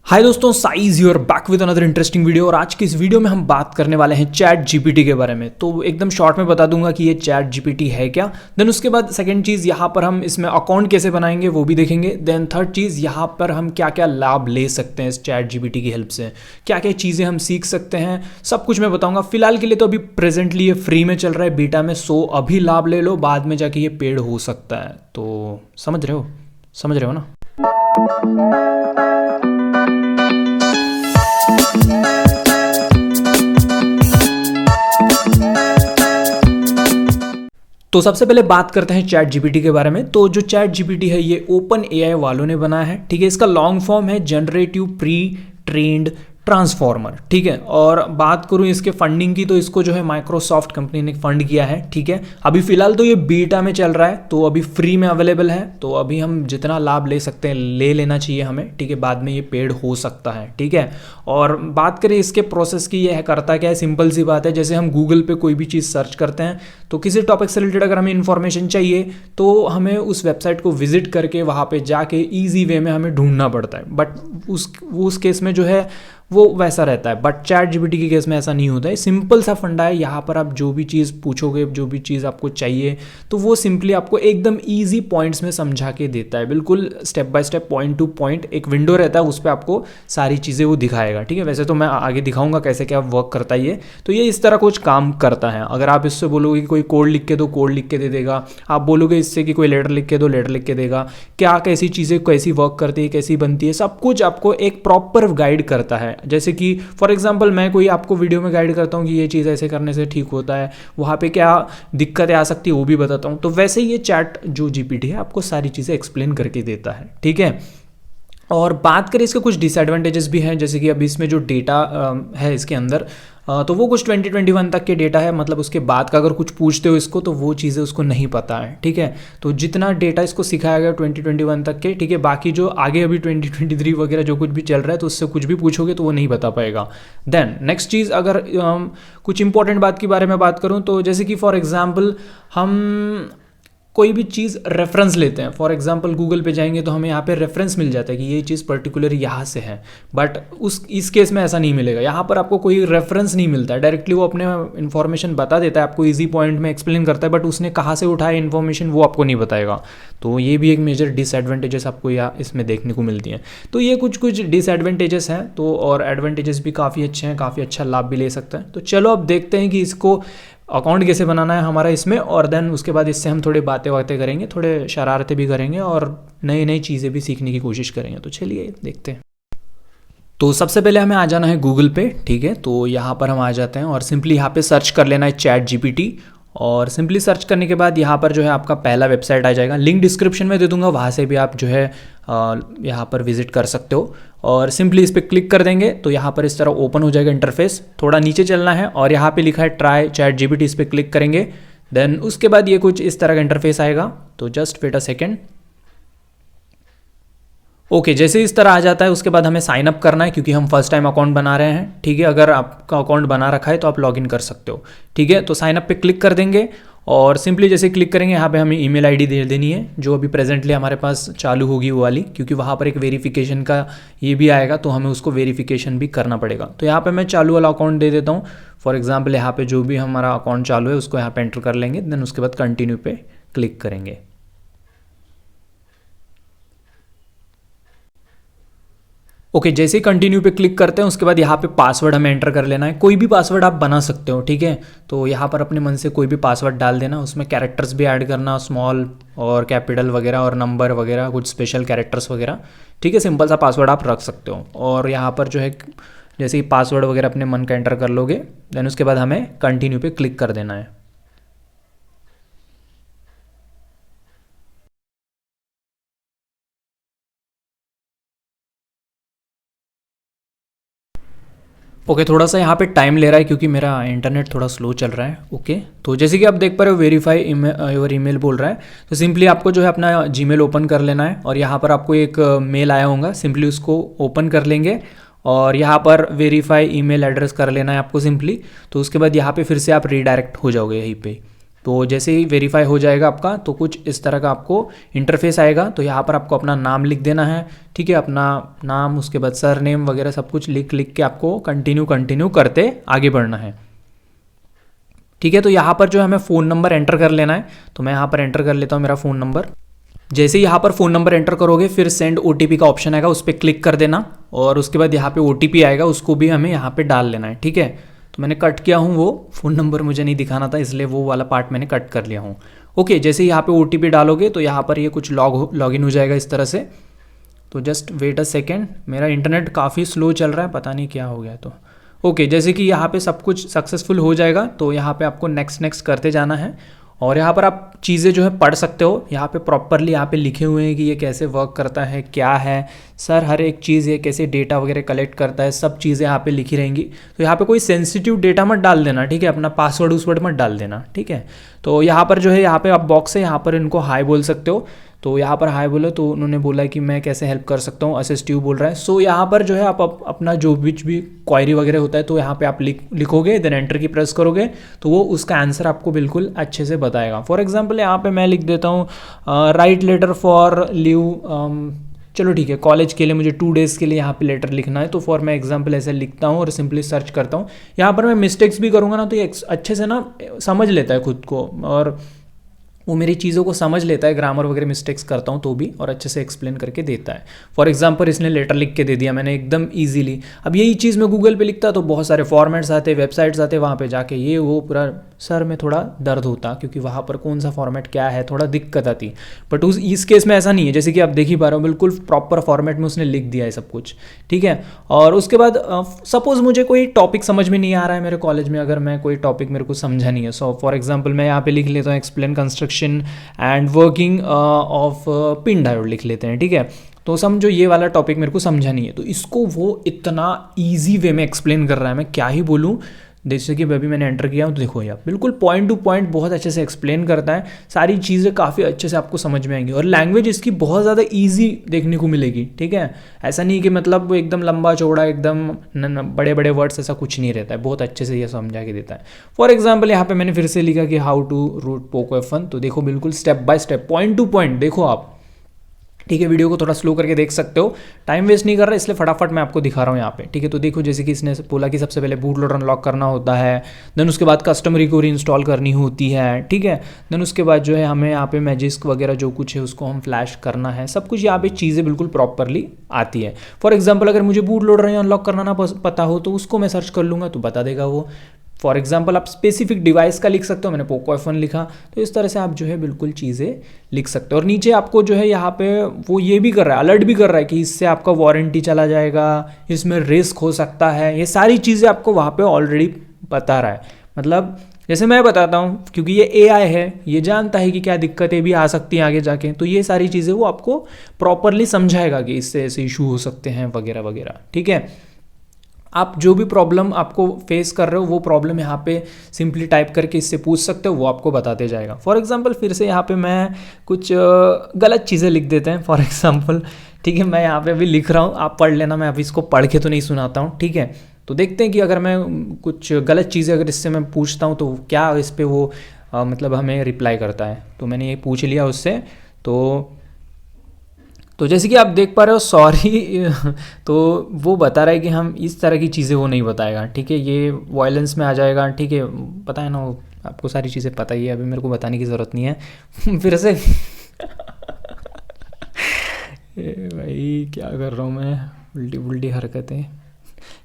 हाय दोस्तों, size you're back with another interesting video. और आज की इस वीडियो में हम बात करने वाले हैं चैट जीपीटी के बारे में। तो एकदम शॉर्ट में बता दूंगा कि ये चैट जीपीटी है क्या। देन उसके बाद सेकंड चीज़, यहाँ पर हम इसमें अकाउंट कैसे बनाएंगे वो भी देखेंगे। देन थर्ड चीज़, यहाँ पर हम क्या क्या लाभ ले सकते हैं इस चैट जीपीटी की हेल्प से, क्या क्या चीज़ें हम सीख सकते हैं, सब कुछ मैं बताऊँगा। फिलहाल के लिए तो अभी प्रेजेंटली ये फ्री में चल रहा है बीटा में, सो अभी लाभ ले लो, बाद में जाके ये पेड हो सकता है। तो समझ रहे हो ना। तो सबसे पहले बात करते हैं चैट जीपीटी के बारे में। तो जो चैट जीपीटी है ये ओपन एआई वालों ने बनाया है, ठीक है। इसका लॉन्ग फॉर्म है जनरेटिव प्री ट्रेन्ड ट्रांसफॉर्मर, ठीक है। और बात करूं इसके फंडिंग की, तो इसको जो है माइक्रोसॉफ्ट कंपनी ने फंड किया है, ठीक है। अभी फिलहाल तो ये बीटा में चल रहा है, तो अभी फ्री में अवेलेबल है। तो अभी हम जितना लाभ ले सकते हैं ले लेना चाहिए हमें, ठीक है। बाद में ये पेड हो सकता है, ठीक है। और बात करें इसके प्रोसेस की, यह करता क्या है, सिंपल सी बात है। जैसे हम गूगल पे कोई भी चीज़ सर्च करते हैं, तो किसी टॉपिक से रिलेटेड अगर हमें इन्फॉर्मेशन चाहिए तो हमें उस वेबसाइट को विजिट करके वहाँ पे जाके ईजी वे में हमें ढूंढना पड़ता है। बट उस केस में जो है वो वैसा रहता है। बट चैट जीपीटी के केस में ऐसा नहीं होता है। सिंपल सा फंडा है, यहाँ पर आप जो भी चीज़ पूछोगे, जो भी चीज़ आपको चाहिए, तो वो सिंपली आपको एकदम ईजी पॉइंट्स में समझा के देता है, बिल्कुल step by step, point two point. एक विंडो रहता है, उस पर आपको सारी चीज़ें वो दिखाएगा, ठीक है। वैसे तो मैं आगे दिखाऊंगा कैसे क्या वर्क करता है ये। तो ये इस तरह कुछ काम करता है। अगर आप इससे बोलोगे कि कोई कोड लिख के दो, कोड लिख के दे देगा। आप बोलोगे इससे कि कोई लेटर लिख के दो, लेटर लिख के देगा। क्या कैसी चीज़ें कैसी वर्क करती है, कैसी बनती है, सब कुछ आपको एक प्रॉपर गाइड करता है। जैसे कि फॉर एग्जाम्पल मैं कोई आपको वीडियो में गाइड करता हूँ कि ये चीज़ ऐसे करने से ठीक होता है, वहाँ पे क्या दिक्कतें आ सकती है वो भी बताता हूँ। तो वैसे ही ये चैट जो जीपीटी है आपको सारी चीज़ें एक्सप्लेन करके देता है, ठीक है। और बात करें इसके कुछ डिसएडवांटेजेस भी हैं, जैसे कि अभी इसमें जो डेटा है इसके अंदर, तो वो कुछ 2021 तक के डेटा है। मतलब उसके बाद का अगर कुछ पूछते हो इसको तो वो चीज़ें उसको नहीं पता है, ठीक है। तो जितना डेटा इसको सिखाया गया 2021 तक के, ठीक है। बाकी जो आगे अभी 2023 वगैरह जो कुछ भी चल रहा है तो उससे कुछ भी पूछोगे तो वो नहीं बता पाएगा। देन नेक्स्ट चीज़, अगर कुछ इंपॉर्टेंट बात के बारे में बात करूँ तो जैसे कि फॉर एग्जाम्पल हम कोई भी चीज़ रेफरेंस लेते हैं। फॉर एग्जांपल गूगल पे जाएंगे तो हमें यहाँ पे रेफरेंस मिल जाता है कि ये चीज़ पर्टिकुलर यहाँ से है। बट इस केस में ऐसा नहीं मिलेगा। यहाँ पर आपको कोई रेफरेंस नहीं मिलता है, डायरेक्टली वो अपने इन्फॉर्मेशन बता देता है, आपको इजी पॉइंट में एक्सप्लेन करता है। बट उसने कहाँ से उठाया इन्फॉर्मेशन वो आपको नहीं बताएगा। तो ये भी एक मेजर डिसएडवांटेजेस आपको यहाँ इसमें देखने को मिलती हैं। तो ये कुछ डिसएडवांटेजेस हैं, तो और एडवांटेजेस भी काफ़ी अच्छे हैं, काफ़ी अच्छा लाभ भी ले सकते हैं। तो चलो अब देखते हैं कि इसको अकाउंट कैसे बनाना है हमारा इसमें। और देन उसके बाद इससे हम थोड़े बातें करेंगे, थोड़े शरारतें भी करेंगे और नई नई चीज़ें भी सीखने की कोशिश करेंगे। तो चलिए देखते हैं। तो सबसे पहले हमें आ जाना है गूगल पे, ठीक है। तो यहाँ पर हम आ जाते हैं और सिंपली यहाँ पे सर्च कर लेना है चैट जीपीटी। और सिंपली सर्च करने के बाद यहाँ पर जो है आपका पहला वेबसाइट आ जाएगा, लिंक डिस्क्रिप्शन में दे दूंगा, वहाँ से भी आप जो है यहाँ पर विजिट कर सकते हो। और सिंपली इस पर क्लिक कर देंगे तो यहाँ पर इस तरह ओपन हो जाएगा इंटरफेस। थोड़ा नीचे चलना है और यहाँ पे लिखा है ट्राई चैट जीपीटी, इस पर क्लिक करेंगे। देन उसके बाद ये कुछ इस तरह का इंटरफेस आएगा। तो just wait a second. Okay, जैसे इस तरह आ जाता है उसके बाद हमें साइन अप करना है, क्योंकि हम फर्स्ट टाइम अकाउंट बना रहे हैं, ठीक है। अगर आपका अकाउंट बना रखा है तो आप लॉगिन कर सकते हो, ठीक है। तो साइन अप पे क्लिक कर देंगे और सिंपली जैसे क्लिक करेंगे यहाँ पे हमें ईमेल आईडी दे देनी है, जो अभी प्रेजेंटली हमारे पास चालू होगी वो वाली, क्योंकि वहाँ पर एक वेरिफिकेशन का ये भी आएगा, तो हमें उसको वेरिफिकेशन भी करना पड़ेगा। तो यहाँ पे मैं चालू वाला अकाउंट दे देता हूँ। फॉर एग्जाम्पल यहाँ पे जो भी हमारा अकाउंट चालू है उसको यहाँ पे एंटर कर लेंगे। देन उसके बाद कंटिन्यू पे क्लिक करेंगे। ओके, जैसे ही कंटिन्यू पे क्लिक करते हैं उसके बाद यहाँ पे पासवर्ड हमें एंटर कर लेना है। कोई भी पासवर्ड आप बना सकते हो, ठीक है। तो यहाँ पर अपने मन से कोई भी पासवर्ड डाल देना, उसमें कैरेक्टर्स भी ऐड करना, स्मॉल और कैपिटल वगैरह और नंबर वगैरह, कुछ स्पेशल कैरेक्टर्स वगैरह, ठीक है। सिंपल सा पासवर्ड आप रख सकते हो। और यहाँ पर जो है जैसे ही पासवर्ड वगैरह अपने मन का एंटर कर लोगे, देन उसके बाद हमें कंटिन्यू पे क्लिक कर देना है। ओके, थोड़ा सा यहाँ पे टाइम ले रहा है क्योंकि मेरा इंटरनेट थोड़ा स्लो चल रहा है। ओके, तो जैसे कि आप देख पा रहे हो वेरीफाई योर ईमेल बोल रहा है। तो सिंपली आपको जो है अपना जीमेल ओपन कर लेना है और यहाँ पर आपको एक मेल आया होगा, सिंपली उसको ओपन कर लेंगे और यहाँ पर वेरीफाई ईमेल एड्रेस कर लेना है आपको सिंपली। तो उसके बाद यहाँ पे फिर से आप रीडायरेक्ट हो जाओगे यहीं पे। तो जैसे ही वेरीफाई हो जाएगा आपका तो कुछ इस तरह का आपको इंटरफेस आएगा। तो यहाँ पर आपको अपना नाम लिख देना है, ठीक है, अपना नाम, उसके बाद सर नेम वगैरह सब कुछ लिख के आपको कंटिन्यू करते आगे बढ़ना है, ठीक है। तो यहाँ पर जो है हमें फ़ोन नंबर एंटर कर लेना है। तो मैं यहाँ पर एंटर कर लेता हूँ मेरा फ़ोन नंबर। जैसे ही यहाँ पर फ़ोन नंबर एंटर करोगे फिर सेंड OTP का ऑप्शन आएगा, उस पर क्लिक कर देना और उसके बाद यहाँ पे OTP आएगा, उसको भी हमें यहाँ पे डाल लेना है, ठीक है। तो मैंने कट किया हूँ, वो फ़ोन नंबर मुझे नहीं दिखाना था इसलिए वो वाला पार्ट मैंने कट कर लिया हूँ। ओके, जैसे ही यहाँ पे OTP डालोगे तो यहाँ पर ये कुछ लॉग इन हो जाएगा इस तरह से। तो जस्ट वेट अ सेकेंड, मेरा इंटरनेट काफ़ी स्लो चल रहा है, पता नहीं क्या हो गया। तो ओके, जैसे कि यहाँ पे सब कुछ सक्सेसफुल हो जाएगा तो यहाँ पे आपको नेक्स्ट करते जाना है और यहाँ पर आप चीज़ें जो है पढ़ सकते हो। यहाँ पे प्रॉपरली यहाँ पे लिखे हुए हैं कि ये कैसे वर्क करता है, क्या है सर, हर एक चीज़, ये कैसे डेटा वगैरह कलेक्ट करता है, सब चीज़ें यहाँ पे लिखी रहेंगी। तो यहाँ पे कोई सेंसिटिव डेटा मत डाल देना, ठीक है, अपना पासवर्ड उसवर्ड मत डाल देना, ठीक है। तो यहाँ पर जो है यहाँ पे आप बॉक्स है, यहाँ पर इनको हाई बोल सकते हो। तो यहाँ पर हाई बोलो तो उन्होंने बोला कि मैं कैसे हेल्प कर सकता हूँ, असिस्टिव बोल रहा है। सो यहाँ पर जो है आप अपना जो भी क्वायरी वगैरह होता है तो यहाँ पे आप लिखोगे, देन एंटर की प्रेस करोगे तो वो उसका आंसर आपको बिल्कुल अच्छे से बताएगा। फॉर एग्जांपल यहाँ पे मैं लिख देता हूँ राइट लेटर फॉर लीव, चलो ठीक है, कॉलेज के लिए मुझे 2 डेज़ के लिए यहाँ पे लेटर लिखना है। तो फॉर मैं एग्जांपल ऐसे लिखता हूँ और सिंपली सर्च करता हूँ। यहाँ पर मैं मिस्टेक्स भी करूँगा ना तो ये अच्छे से ना समझ लेता है खुद को और वो मेरी चीज़ों को समझ लेता है, ग्रामर वगैरह मिस्टेक्स करता हूँ तो भी, और अच्छे से एक्सप्लेन करके देता है। फॉर एग्जांपल इसने लेटर लिख के दे दिया मैंने एकदम इजीली। अब यही चीज़ मैं गूगल पे लिखता तो बहुत सारे फॉर्मेट्स आते, वेबसाइट्स आते, वहाँ पे जाके ये वो पूरा सर में थोड़ा दर्द होता क्योंकि वहाँ पर कौन सा फॉर्मेट क्या है, थोड़ा दिक्कत आती। बट इस केस में ऐसा नहीं है, जैसे कि आप देख ही पा रहे हो बिल्कुल प्रॉपर फॉर्मेट में उसने लिख दिया है सब कुछ, ठीक है। और उसके बाद सपोज मुझे कोई टॉपिक समझ में नहीं आ रहा है मेरे कॉलेज में, अगर मैं कोई टॉपिक मेरे को समझा नहीं है, सो फॉर एग्जाम्पल मैं यहाँ पे लिख लेता हूँ explain construction and working of pin diode लिख लेते हैं, ठीक है। तो समझो ये वाला टॉपिक मेरे को समझा नहीं है, तो इसको वो इतना ईजी वे में एक्सप्लेन कर रहा है, मैं क्या ही बोलूँ। जैसे कि अभी मैंने एंटर किया हूँ तो देखो यार बिल्कुल पॉइंट टू पॉइंट बहुत अच्छे से एक्सप्लेन करता है, सारी चीज़ें काफ़ी अच्छे से आपको समझ में आएंगी और लैंग्वेज इसकी बहुत ज़्यादा इजी देखने को मिलेगी, ठीक है। ऐसा नहीं कि मतलब एकदम लंबा चौड़ा एकदम बड़े बड़े वर्ड्स, ऐसा कुछ नहीं रहता है, बहुत अच्छे से ये समझा के देता है। फॉर एग्जाम्पल यहाँ पे मैंने फिर से लिखा कि how to root Poco F1, तो देखो बिल्कुल step by step point two point देखो आप, ठीक है। वीडियो को थोड़ा स्लो करके देख सकते हो, टाइम वेस्ट नहीं कर रहा इसलिए फटाफट मैं आपको दिखा रहा हूँ यहाँ पे, ठीक है। तो देखो जैसे कि इसने बोला कि सबसे पहले बूट लोडर अनलॉक करना होता है, देन उसके बाद कस्टम रिकवरी इंस्टॉल करनी होती है, ठीक है। देन उसके बाद जो है हमें यहाँ पे मैजिस्क वगैरह जो कुछ है उसको हम फ्लैश करना है, सब कुछ यहाँ पे चीज़ें बिल्कुल प्रॉपरली आती है। फॉर एग्जाम्पल अगर मुझे बूट लोडर अनलॉक करना ना पता हो तो उसको मैं सर्च कर लूँगा तो बता देगा वो। फॉर एग्जाम्पल आप स्पेसिफिक डिवाइस का लिख सकते हो, मैंने पोको F1 लिखा, तो इस तरह से आप जो है बिल्कुल चीज़ें लिख सकते हो। और नीचे आपको जो है यहाँ पे वो ये भी कर रहा है, अलर्ट भी कर रहा है कि इससे आपका वारंटी चला जाएगा, इसमें रिस्क हो सकता है, ये सारी चीज़ें आपको वहाँ पे ऑलरेडी बता रहा है। मतलब जैसे मैं बताता हूँ क्योंकि ये AI है, ये जानता है कि क्या दिक्कतें भी आ सकती हैं आगे जाके, तो ये सारी चीज़ें वो आपको प्रॉपरली समझाएगा कि इससे ऐसे इशू हो सकते हैं वगैरह वगैरह, ठीक है। आप जो भी प्रॉब्लम आपको फेस कर रहे हो वो प्रॉब्लम यहाँ पे सिंपली टाइप करके इससे पूछ सकते हो, वो आपको बताते जाएगा। फॉर एग्जांपल फिर से यहाँ पे मैं कुछ गलत चीज़ें लिख देते हैं फॉर एग्जांपल, ठीक है। मैं यहाँ पे अभी लिख रहा हूँ, आप पढ़ लेना, मैं अभी इसको पढ़ के तो नहीं सुनाता हूँ, ठीक है। तो देखते हैं कि अगर मैं कुछ गलत चीज़ें अगर इससे मैं पूछता हूँ तो क्या इस पर वो मतलब हमें रिप्लाई करता है। तो मैंने ये पूछ लिया उससे, तो जैसे कि आप देख पा रहे हो सॉरी तो वो बता रहा है कि हम इस तरह की चीज़ें वो नहीं बताएगा, ठीक है। ये वॉयलेंस में आ जाएगा, ठीक है, पता है ना, आपको सारी चीज़ें पता ही है, अभी मेरे को बताने की ज़रूरत नहीं है फिर से भाई क्या कर रहा हूँ मैं, उल्टी उल्टी हरकतें।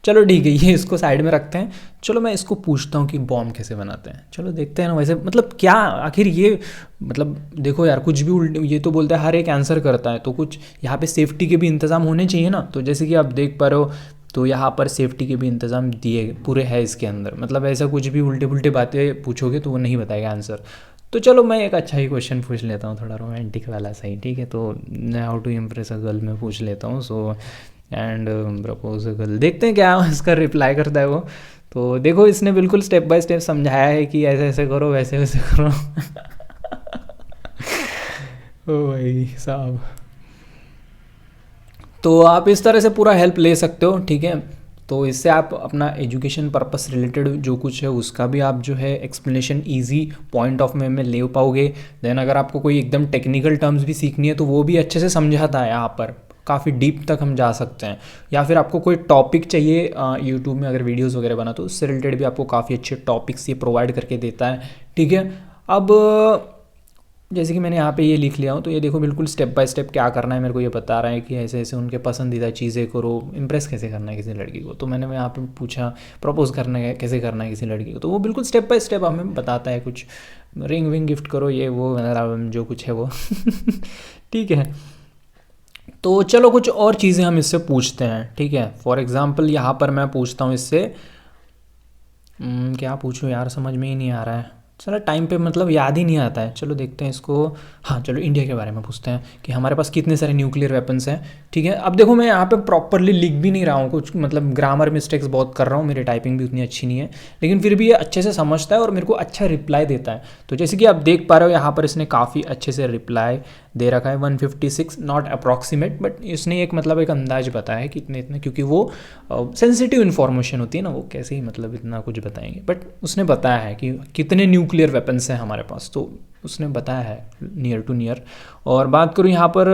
चलो ठीक है, ये इसको साइड में रखते हैं। चलो मैं इसको पूछता हूँ कि बॉम्ब कैसे बनाते हैं, चलो देखते हैं ना। वैसे मतलब क्या आखिर ये मतलब देखो यार, कुछ भी उल्टी, ये तो बोलता है हर एक आंसर करता है, तो कुछ यहाँ पे सेफ्टी के भी इंतज़ाम होने चाहिए ना। तो जैसे कि आप देख पा रहे हो तो यहाँ पर सेफ्टी के भी इंतज़ाम दिए पूरे हैं इसके अंदर, मतलब ऐसा कुछ भी उल्टे पुल्टे बातें पूछोगे तो वो नहीं बताएगा आंसर। तो चलो मैं एक अच्छा ही क्वेश्चन पूछ लेता हूँ, थोड़ा रोमांटिक वाला सही, ठीक है। तो how to impress a girl में पूछ लेता हूँ, so and propose a girl, देखते हैं क्या इसका रिप्लाई करता है वो। तो देखो इसने बिल्कुल स्टेप बाय स्टेप समझाया है कि ऐसे ऐसे करो, वैसे वैसे करो ओ भाई साहब, तो आप इस तरह से पूरा हेल्प ले सकते हो, ठीक है। तो इससे आप अपना एजुकेशन पर्पस रिलेटेड जो कुछ है उसका भी आप जो है explanation easy point of view में ले पाओगे। देन अगर आपको कोई एकदम टेक्निकल टर्म्स भी सीखनी है तो वो भी अच्छे से समझाता है, यहाँ पर काफ़ी डीप तक हम जा सकते हैं। या फिर आपको कोई टॉपिक चाहिए यूट्यूब में अगर वीडियोस वगैरह बना तो उससे रिलेटेड भी आपको काफ़ी अच्छे टॉपिक्स ये प्रोवाइड करके देता है, ठीक है। अब जैसे कि मैंने यहाँ पे ये लिख लिया हूँ, तो ये देखो बिल्कुल स्टेप बाय स्टेप क्या करना है मेरे को ये बता रहा है कि ऐसे ऐसे उनके पसंदीदा चीज़ें करो, इम्प्रेस कैसे करना है किसी लड़की को। तो मैंने यहाँ पे पूछा प्रपोज करना है कैसे करना है किसी लड़की को, तो वो बिल्कुल स्टेप बाय स्टेप हमें बताता है, कुछ रिंग विंग गिफ्ट करो ये वो जो कुछ है वो ठीक है। तो चलो कुछ और चीज़ें हम इससे पूछते हैं, ठीक है। फॉर एग्ज़ाम्पल यहाँ पर मैं पूछता हूँ इससे क्या पूछूँ यार, समझ में ही नहीं आ रहा है, सारा टाइम पे मतलब याद ही नहीं आता है। चलो देखते हैं इसको, हाँ चलो इंडिया के बारे में पूछते हैं कि हमारे पास कितने सारे न्यूक्लियर वेपन्स हैं, ठीक है। अब देखो मैं यहाँ पे प्रॉपरली लिख भी नहीं रहा हूँ कुछ, मतलब ग्रामर मिस्टेक्स बहुत कर रहा हूँ, मेरी टाइपिंग भी उतनी अच्छी नहीं है, लेकिन फिर भी ये अच्छे से समझता है और मेरे को अच्छा रिप्लाई देता है। तो जैसे कि आप देख पा रहे हो यहाँ पर इसने काफ़ी अच्छे से रिप्लाई दे रखा है 156, नॉट अप्रॉक्सीमेट बट इसने एक मतलब एक अंदाज बताया है कि इतने इतने, क्योंकि वो सेंसिटिव इन्फॉर्मेशन होती है ना, वो कैसे ही मतलब इतना कुछ बताएंगे, बट उसने बताया है कि कितने न्यूक्लियर वेपन्स हैं हमारे पास, तो उसने बताया है नियर टू नियर। और बात करूँ यहाँ पर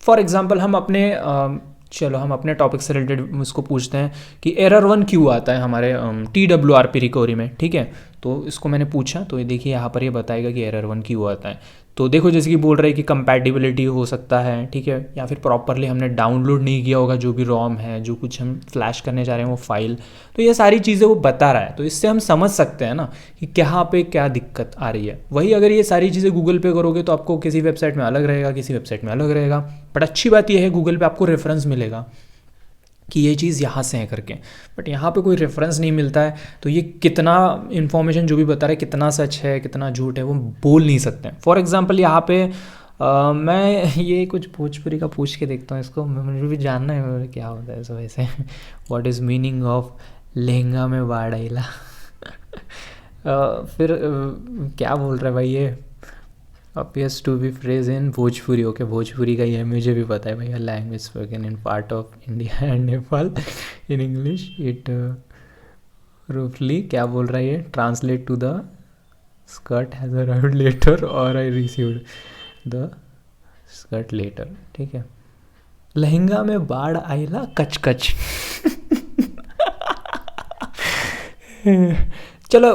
फॉर एग्जांपल हम अपने चलो हम अपने टॉपिक से रिलेटेड उसको पूछते हैं कि एरर 1 क्यों आता है हमारे TWRP रिकवरी में, ठीक है। तो इसको मैंने पूछा, तो ये देखिए यहाँ पर ये बताएगा कि एरर 1 क्यों आता है। तो देखो जैसे कि बोल रहे हैं कि कंपैटिबिलिटी हो सकता है, ठीक है, या फिर प्रॉपरली हमने डाउनलोड नहीं किया होगा जो भी रोम है, जो कुछ हम फ्लैश करने जा रहे हैं वो फाइल, तो ये सारी चीज़ें वो बता रहा है। तो इससे हम समझ सकते हैं ना कि कहाँ पे क्या दिक्कत आ रही है। वही अगर ये सारी चीज़ें गूगल पे करोगे तो आपको किसी वेबसाइट में अलग रहेगा, किसी वेबसाइट में अलग रहेगा, बट अच्छी बात यह है गूगल पे आपको रेफरेंस मिलेगा कि ये चीज़ यहाँ से है करके, बट यहाँ पे कोई रेफरेंस नहीं मिलता है। तो ये कितना इन्फॉर्मेशन जो भी बता रहा है कितना सच है कितना झूठ है वो बोल नहीं सकते। फॉर एग्जांपल यहाँ पे मैं ये कुछ भोजपुरी का पूछ के देखता हूँ इसको, मुझे भी जानना है क्या होता है वैसे what is meaning of lehenga में बाढ़ आइला फिर क्या बोल रहा है भाई ये, appears to be phrase in Bhojpuri. Okay Bhojpuri का ये मुझे भी पता है भैया, language spoken in part of India and Nepal in English it रूफली क्या बोल रहा है ये, translate to the skirt has arrived later और I received the skirt later, ठीक है। लहंगा में बाढ़ आइला कच कच चलो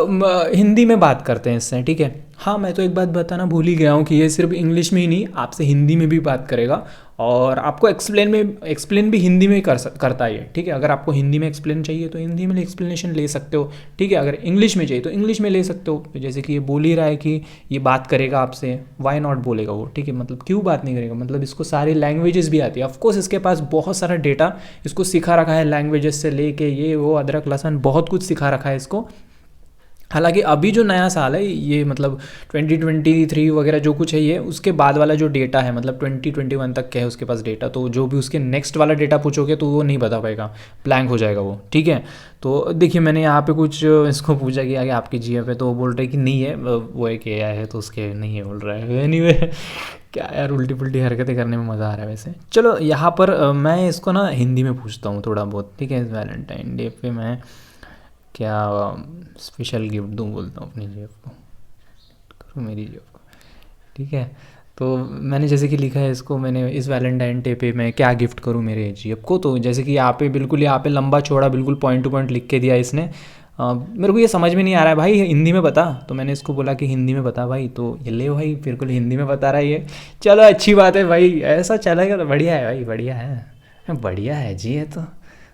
हिंदी में बात करते हैं इससे, ठीक है। हाँ मैं तो एक बात बताना भूल ही गया हूँ कि ये सिर्फ इंग्लिश में ही नहीं आपसे हिंदी में भी बात करेगा, और आपको एक्सप्लेन भी हिंदी में करता है, ठीक है। अगर आपको हिंदी में एक्सप्लेन चाहिए तो हिंदी में एक्सप्लेनेशन ले सकते हो, ठीक है। अगर इंग्लिश में चाहिए तो इंग्लिश में ले सकते हो। तो जैसे कि ये बोल ही रहा है कि ये बात करेगा आपसे, वाई नॉट बोलेगा वो, ठीक है। मतलब क्यों बात नहीं करेगा, मतलब इसको सारी लैंग्वेजेस भी आती है। ऑफकोर्स इसके पास बहुत सारा डेटा इसको सिखा रखा है, लैंग्वेजेस से लेके ये वो अदरक लहसुन बहुत कुछ सिखा रखा है इसको। हालांकि अभी जो नया साल है ये मतलब 2023 वगैरह जो कुछ है ये उसके बाद वाला जो डेटा है मतलब 2021 तक का है उसके पास डेटा, तो जो भी उसके नेक्स्ट वाला डेटा पूछोगे तो वो नहीं बता पाएगा, ब्लैंक हो जाएगा वो, ठीक है। तो देखिए मैंने यहाँ पे कुछ इसको पूछा कि आगे आपकी जीएफ है, तो वो बोल रहे कि नहीं है, वो एक एआई है तो उसके नहीं है बोल रहा है। एनीवे क्या यार उल्टी पुल्टी हरकतें करने में मज़ा आ रहा है वैसे। चलो यहाँ पर मैं इसको ना हिंदी में पूछता हूँ थोड़ा बहुत, ठीक है। वैलेंटाइन डे पे मैं क्या स्पेशल गिफ्ट दूँ बोलता हूँ अपनी जेब को, करूँ मेरी जेब को, ठीक है। तो मैंने जैसे कि लिखा है इसको, मैंने इस वैलेंटाइन डे पे मैं क्या गिफ्ट करूँ मेरे जेब को, तो जैसे कि यहाँ पे बिल्कुल यहाँ पे लंबा चौड़ा बिल्कुल पॉइंट टू पॉइंट लिख के दिया इसने। मेरे को ये समझ में नहीं आ रहा है भाई हिंदी में बता, तो मैंने इसको बोला कि हिंदी में बता भाई, तो ये ले भाई बिल्कुल हिंदी में बता रहा है ये। चलो अच्छी बात है भाई, ऐसा चलेगा तो बढ़िया है भाई, बढ़िया है जी। ये तो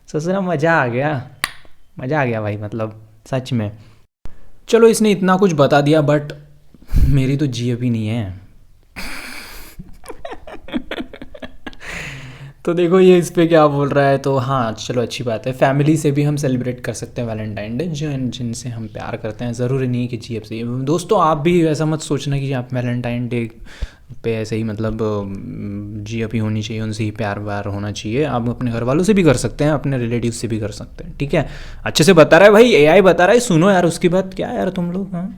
सोचना मज़ा आ गया भाई, मतलब सच में। चलो इसने इतना कुछ बता दिया बट मेरी तो जीएफ ही नहीं है तो देखो ये इस पे क्या बोल रहा है, तो हाँ चलो अच्छी बात है, फैमिली से भी हम सेलिब्रेट कर सकते हैं वैलेंटाइन डे, जिनसे हम प्यार करते हैं। ज़रूरी नहीं कि जीएफ से। दोस्तों आप भी ऐसा मत सोचना कि आप वैलेंटाइन डे पे ऐसे ही मतलब जीएफ ही होनी चाहिए, उनसे ही प्यार व्यार होना चाहिए। आप अपने घर वालों से भी कर सकते हैं, अपने रिलेटिव से भी कर सकते हैं, ठीक है। अच्छे से बता रहा है भाई, एआई बता रहा है, सुनो यार उसकी बात, क्या यार तुम लोग हाँ